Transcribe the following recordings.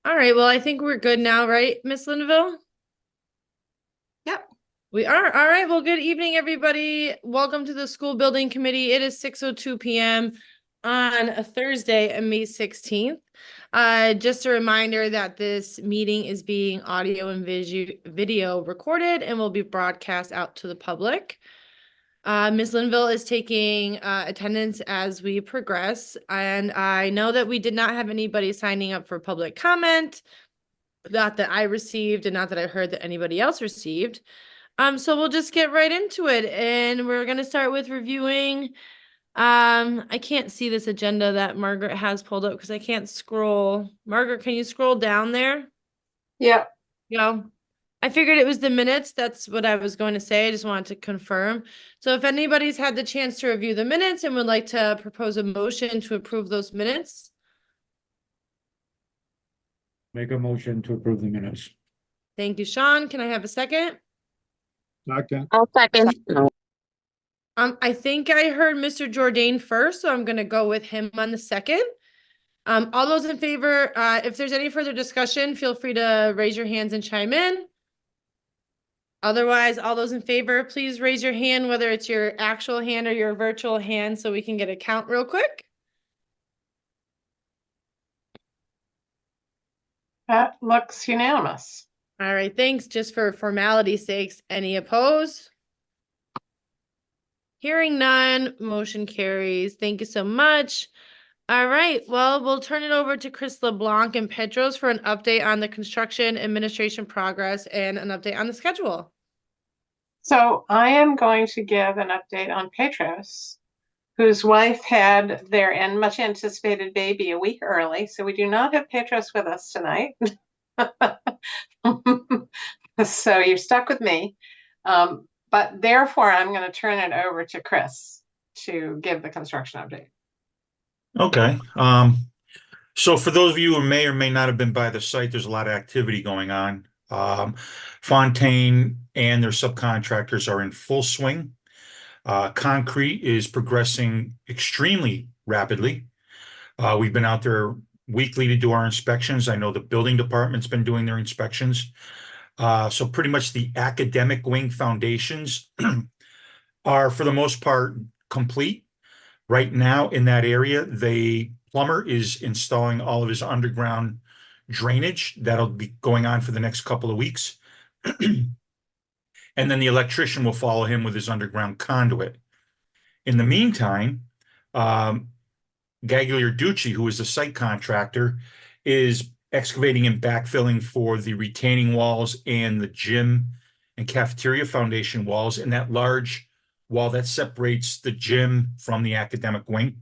All right, well, I think we're good now, right, Miss Linville? Yep. We are. All right, well, good evening, everybody. Welcome to the school building committee. It is 6:02 p.m. on a Thursday, May 16th. Just a reminder that this meeting is being audio and video recorded and will be broadcast out to the public. Ms. Linville is taking attendance as we progress, and I know that we did not have anybody signing up for public comment, not that I received and not that I heard that anybody else received. So we'll just get right into it, and we're gonna start with reviewing. I can't see this agenda that Margaret has pulled up because I can't scroll. Margaret, can you scroll down there? Yep. Yeah. I figured it was the minutes. That's what I was going to say. I just wanted to confirm. So if anybody's had the chance to review the minutes and would like to propose a motion to approve those minutes. Make a motion to approve the minutes. Thank you, Sean. Can I have a second? Second. I'll second. I think I heard Mr. Jourdain first, so I'm gonna go with him on the second. All those in favor, if there's any further discussion, feel free to raise your hands and chime in. Otherwise, all those in favor, please raise your hand, whether it's your actual hand or your virtual hand, so we can get a count real quick. That looks unanimous. All right, thanks. Just for formality's sakes, any opposed? Hearing none, motion carries. Thank you so much. All right, well, we'll turn it over to Chris LeBlanc and Petros for an update on the construction administration progress and an update on the schedule. So I am going to give an update on Petros, whose wife had their much anticipated baby a week early. So we do not have Petros with us tonight. So you're stuck with me. But therefore, I'm going to turn it over to Chris to give the construction update. Okay. So for those of you who may or may not have been by the site, there's a lot of activity going on. Fontaine and their subcontractors are in full swing. Concrete is progressing extremely rapidly. We've been out there weekly to do our inspections. I know the building department's been doing their inspections. So pretty much the academic wing foundations are, for the most part, complete. Right now in that area, the plumber is installing all of his underground drainage. That'll be going on for the next couple of weeks. And then the electrician will follow him with his underground conduit. In the meantime, Gagliarducci, who is the site contractor, is excavating and backfilling for the retaining walls and the gym and cafeteria foundation walls and that large wall that separates the gym from the academic wing.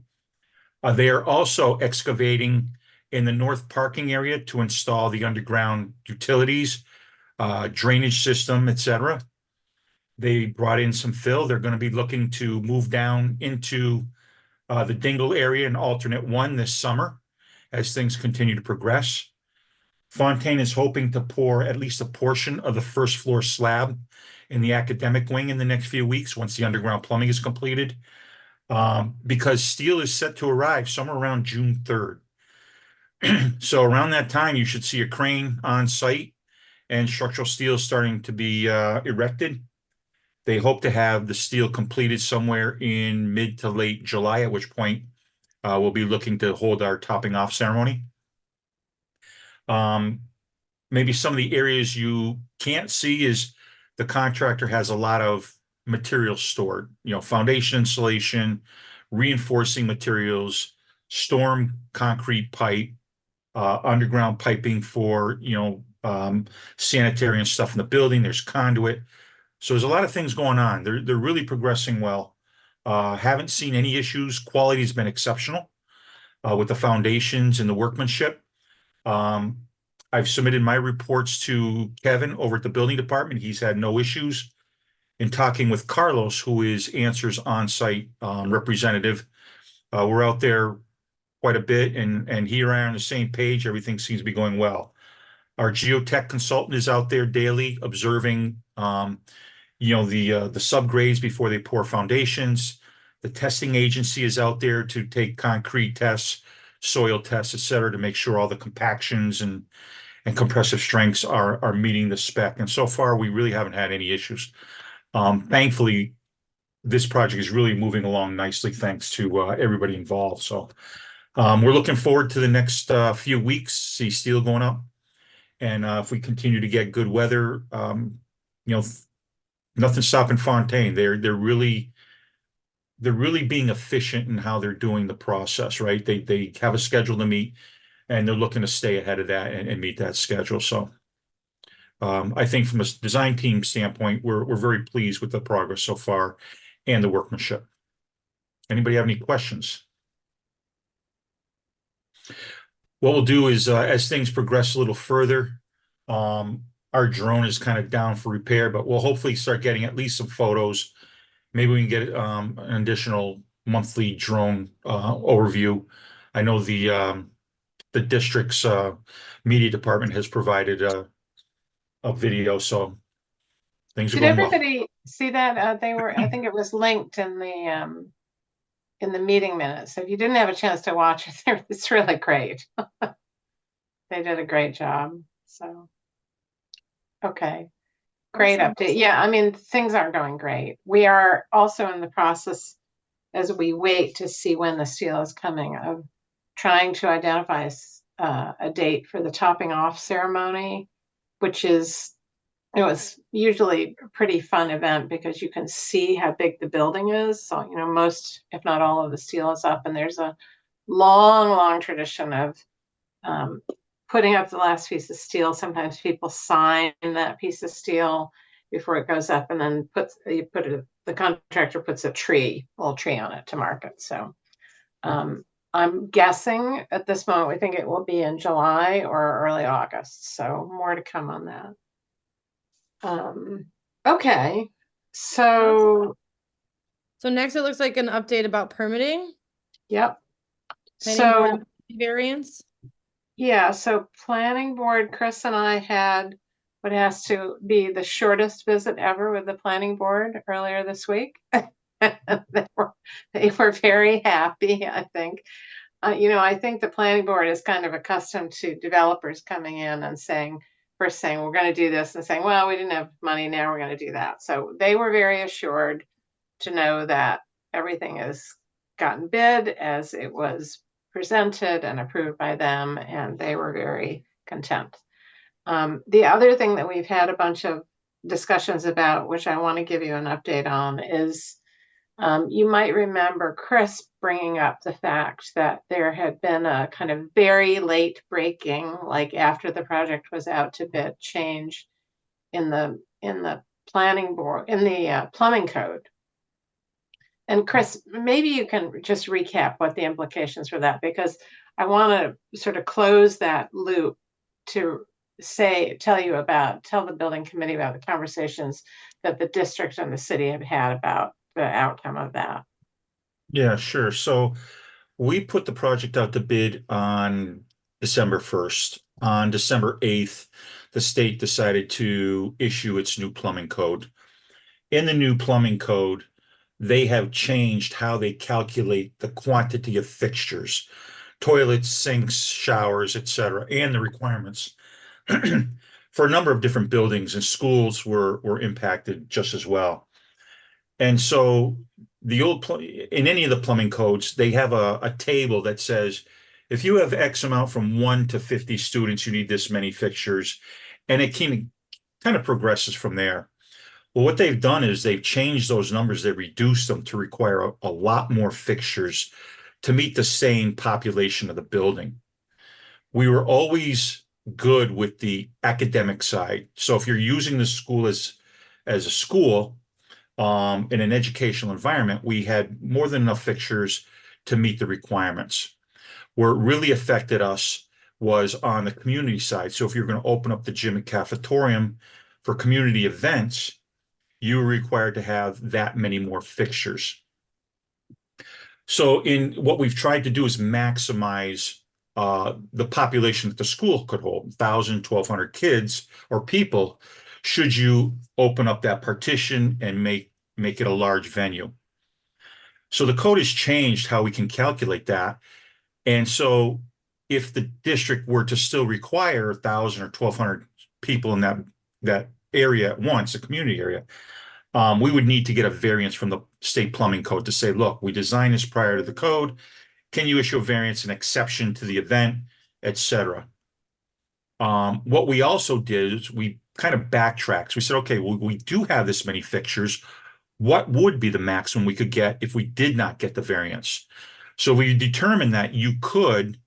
They are also excavating in the north parking area to install the underground utilities, drainage system, etc. They brought in some fill. They're going to be looking to move down into the Dingle area in alternate one this summer as things continue to progress. Fontaine is hoping to pour at least a portion of the first floor slab in the academic wing in the next few weeks once the underground plumbing is completed, because steel is set to arrive somewhere around June 3rd. So around that time, you should see a crane on site and structural steel starting to be erected. They hope to have the steel completed somewhere in mid to late July, at which point we'll be looking to hold our topping off ceremony. Maybe some of the areas you can't see is the contractor has a lot of materials stored, foundation insulation, reinforcing materials, storm concrete pipe, underground piping for, sanitary and stuff in the building. There's conduit. So there's a lot of things going on. They're really progressing well. Haven't seen any issues. Quality's been exceptional with the foundations and the workmanship. I've submitted my reports to Kevin over at the building department. He's had no issues. In talking with Carlos, who is Answer's on-site representative, we're out there quite a bit, and he and I are on the same page. Everything seems to be going well. Our geotech consultant is out there daily observing, the subgrades before they pour foundations. The testing agency is out there to take concrete tests soil tests, et cetera, to make sure all the compactions and compressive strengths are meeting the spec. And so far, we really haven't had any issues. Thankfully, this project is really moving along nicely, thanks to everybody involved. So we're looking forward to the next few weeks, see steel going up. And if we continue to get good weather, you know, nothing stopping Fontaine. They're really being efficient in how they're doing the process, right? They have a schedule to meet, and they're looking to stay ahead of that and meet that schedule. So I think from a design team standpoint, we're very pleased with the progress so far and the workmanship. Anybody have any questions? What we'll do is, as things progress a little further, our drone is kind of down for repair, but we'll hopefully start getting at least some photos. Maybe we can get an additional monthly drone overview. I know the district's media department has provided a video, so things are Did going well. everybody see that? I think it was linked in the meeting minutes. So if you didn't have a chance to watch it, it's really great. They did a great job. So, okay. Great Awesome. update. Yeah, I mean, things are going great. We are also in the process, as we wait to see when the steel is coming, of trying to identify a date for the topping off ceremony, which is, it was usually a pretty fun event because you can see how big the building is. So, you know, most, if not all of the steel is up, and there's a long, long tradition of putting up the last piece of steel. Sometimes people sign that piece of steel before it goes up, and then the contractor puts a little tree on it to mark it. So I'm guessing at this moment, we think it will be in July or early August. So more to come on that. Okay, so next it looks like an update about permitting. yep. Planning board variance. Yeah, so planning board, Chris and I had what has to be the shortest visit ever with the planning board earlier this week. They were very happy, I think. You know, I think the planning board is kind of accustomed to developers coming in and first saying, we're going to do this, and saying, well, we didn't have money, now we're going to do that. So they were very assured to know that everything has gotten bid as it was presented and approved by them, and they were very content. The other thing that we've had a bunch of discussions about, which I want to give you an update on, is you might remember Chris bringing up the fact that there had been a kind of very late breaking, like after the project was out to bid, change in the planning board, in the plumbing code. And Chris, maybe you can just recap what the implications for that, because I want to sort of close that loop to tell the building committee about the conversations that the district and the city have had about the outcome of that. Yeah, sure. So we put the project out to bid on December 1st. On December 8th, the state decided to issue its new plumbing code. In the new plumbing code, they have changed how they calculate the quantity of fixtures, toilets, sinks, showers, etc., and the requirements for a number of different buildings, and schools were impacted just as well. And so in any of the plumbing codes, they have a table that says, if you have X amount from 1 to 50 students, you need this many fixtures, and it kind of progresses from there. Well, what they've done is they've changed those numbers. They reduced them to require a lot more fixtures to meet the same population of the building. We were always good with the academic side. So if you're using the school as a school in an educational environment, we had more than enough fixtures to meet the requirements. Where it really affected us was on the community side. So if you're going to open up the gym and cafetorium for community events, you were required to have that many more fixtures. So in what we've tried to do is maximize the population that the school could hold, 1,000, 1,200 kids or people, should you open up that partition and make it a large venue. So the code has changed how we can calculate that. And so if the district were to still require 1,000 or 1,200 people in that area at once, a community area, we would need to get a variance from the state plumbing code to say, look, we designed this prior to the code. Can you issue a variance, an exception to the event, et cetera? What we also did is we kind of backtracked. So we said, okay, well, we do have this many fixtures. What would be the maximum we could get if we did not get the variance? So we determined that you could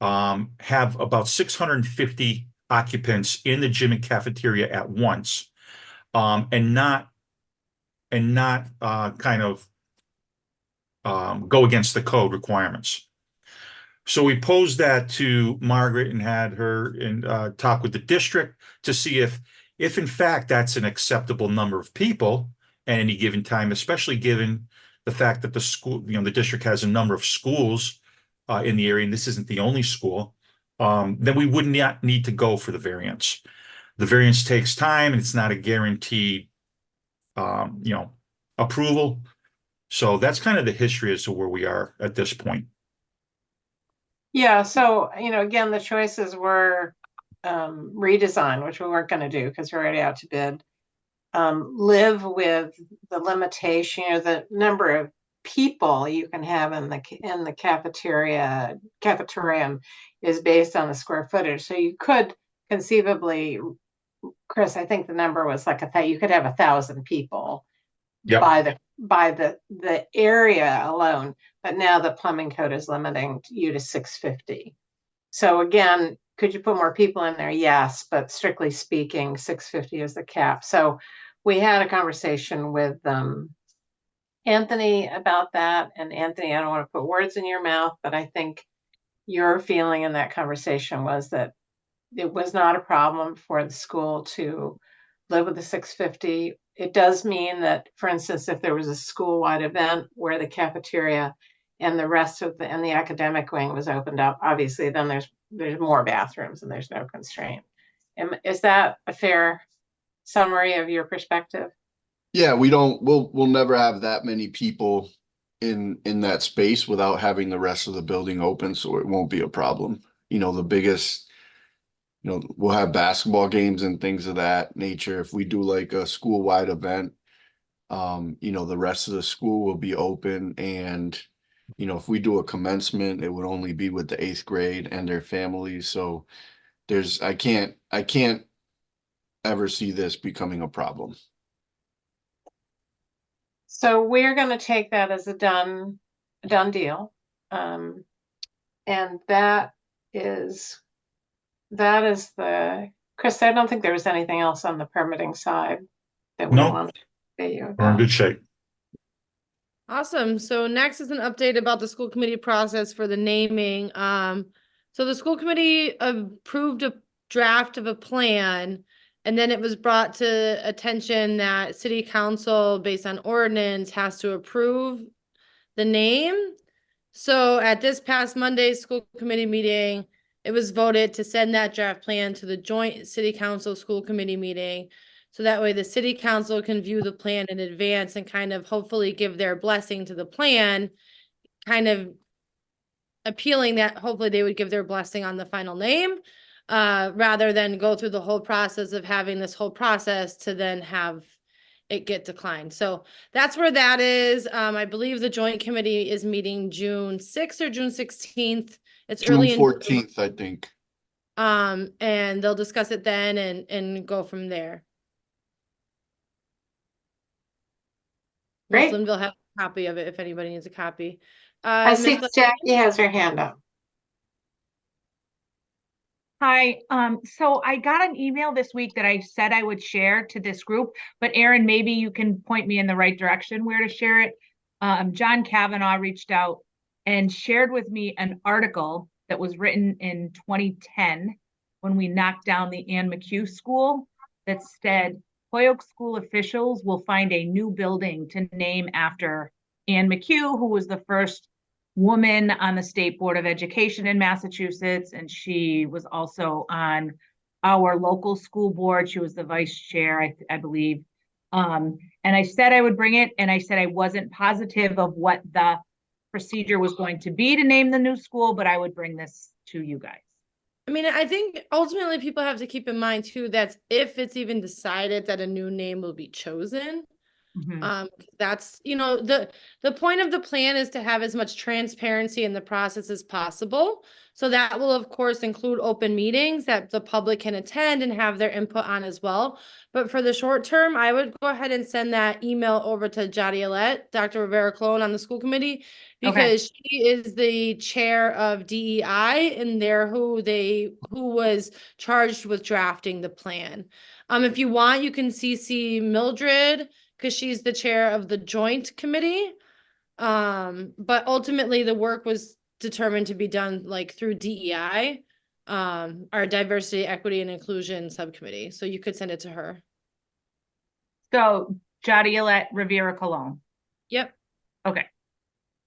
have about 650 occupants in the gym and cafeteria at once, and not kind of go against the code requirements. So we posed that to Margaret and had her talk with the district to see if in fact that's an acceptable number of people at any given time, especially given the fact that the school, the district has a number of schools in the area, and this isn't the only school, then we would not need to go for the variance. The variance takes time, and it's not a guaranteed, approval. So that's kind of the history as to where we are at this point. Yeah, so, again, the choices were redesign, which we weren't going to do because we're already out to bid. Live with the limitation, the number of people you can have in the cafeterium is based on the square footage. So you could conceivably, Chris, I think the number was like you could have 1,000 people. Yep. by the area alone, but now the plumbing code is limiting you to 650. So again, could you put more people in there? Yes, but strictly speaking, 650 is the cap. So we had a conversation with Anthony about that. And Anthony, I don't want to put words in your mouth, but I think your feeling in that conversation was that it was not a problem for the school to live with the 650. It does mean that, for instance, if there was a school-wide event where the cafeteria and the rest of the academic wing was opened up, obviously then there's more bathrooms and there's no constraint. Is that a fair summary of your perspective? Yeah, we'll never have that many people in that space without having the rest of the building open, so it won't be a problem. The biggest, we'll have basketball games and things of that nature. If we do like a school-wide event, the rest of the school will be open. And, if we do a commencement, it would only be with the 8th grade and their families. So I can't ever see this becoming a problem. So we're going to take that as a done deal. And that is Chris, I don't think there was anything else on the permitting side that we want to say you about. We're in good shape. Awesome. So next is an update about the school committee process for the naming. So the school committee approved a draft of a plan, and then it was brought to attention that city council, based on ordinance, has to approve the name. So at this past Monday's school committee meeting, it was voted to send that draft plan to the joint city council school committee meeting. So that way the city council can view the plan in advance and kind of hopefully give their blessing to the plan, kind of appealing that hopefully they would give their blessing on the final name, rather than go through the whole process of having this whole process to then have it get declined. So that's where that is. I believe the joint committee is meeting June 6th or June 16th. It's June early 14th, I think. And they'll discuss it then and go from there. Great. Miss Linville have a copy of it if anybody needs a copy. I see Miss Jackie has her hand up. Hi, so I got an email this week that I said I would share to this group, but Erin, maybe you can point me in the right direction where to share it. John Kavanaugh reached out and shared with me an article that was written in 2010 when we knocked down the Ann McHugh School that said, Holyoke School officials will find a new building to name after Ann McHugh, who was the first woman on the State Board of Education in Massachusetts, and she was also on our local school board. She was the vice chair, I believe. And I said I would bring it, and I said I wasn't positive of what the procedure was going to be to name the new school, but I would bring this to you guys. I mean, I think ultimately people have to keep in mind too, that if it's even decided that a new name will be chosen, Mhm. that's, the point of the plan is to have as much transparency in the process as possible. So that will of course include open meetings that the public can attend and have their input on as well. But for the short term, I would go ahead and send that email over to Jadielette, Dr. Rivera Colon on the school committee, because she is the chair of DEI and they're who was charged with drafting the plan. If you want, you can CC Mildred, because she's the chair of the joint committee. But ultimately the work was determined to be done like through DEI, our diversity, equity, and inclusion subcommittee. So you could send it to her. So Jadielette Rivera Colon. Yep. Okay.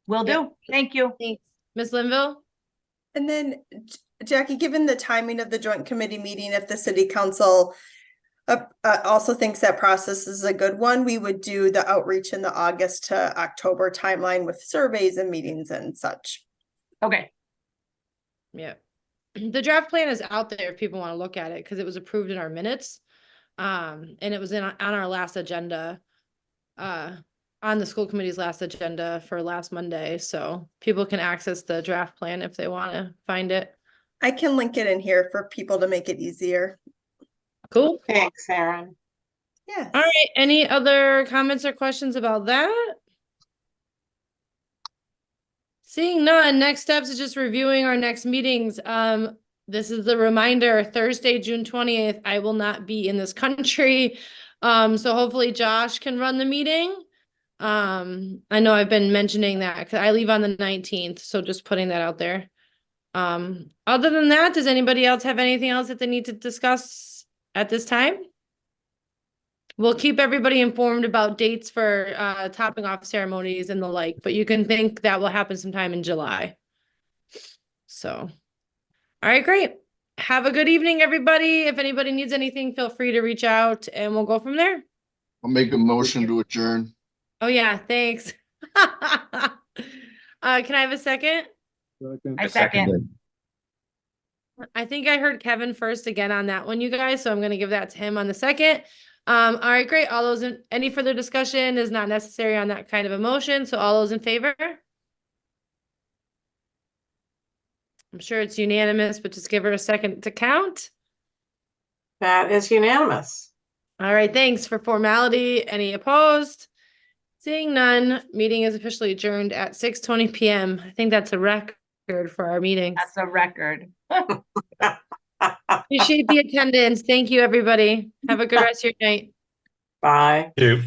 Will Yep. do. Thank you. Thanks. Miss Linville? And then, Jackie, given the timing of the joint committee meeting, if the city council also thinks that process is a good one, we would do the outreach in the August to October timeline with surveys and meetings and such. Okay. Yeah. The draft plan is out there if people want to look at it because it was approved in our minutes. And it was on our last agenda, on the school committee's last agenda for last Monday. So people can access the draft plan if they want to find it. I can link it in here for people to make it easier. Cool. Thanks, Aaron. Yes. All right. Any other comments or questions about that? Seeing none, next steps is just reviewing our next meetings. This is the reminder, Thursday, June 20th, I will not be in this country. So hopefully Josh can run the meeting. I know I've been mentioning that because I leave on the 19th, so just putting that out there. Other than that, does anybody else have anything else that they need to discuss at this time? We'll keep everybody informed about dates for topping off ceremonies and the like, but you can think that will happen sometime in July. So, all right, great. Have a good evening, everybody. If anybody needs anything, feel free to reach out and we'll go from there. I'll make a motion to adjourn. Oh yeah, thanks. Can I have a second? I second. I think I heard Kevin first again on that one, you guys, so I'm gonna give that to him on the second. All right, great. All those any further discussion is not necessary on that kind of a motion, so all those in favor? I'm sure it's unanimous, but just give her a second to count. That is unanimous. All right, thanks for formality. Any opposed? Seeing none, meeting is officially adjourned at 6:20 p.m. I think that's a record for our meetings. That's a record. Appreciate the attendance. Thank you, everybody. Have a good rest of your night. Bye. Two.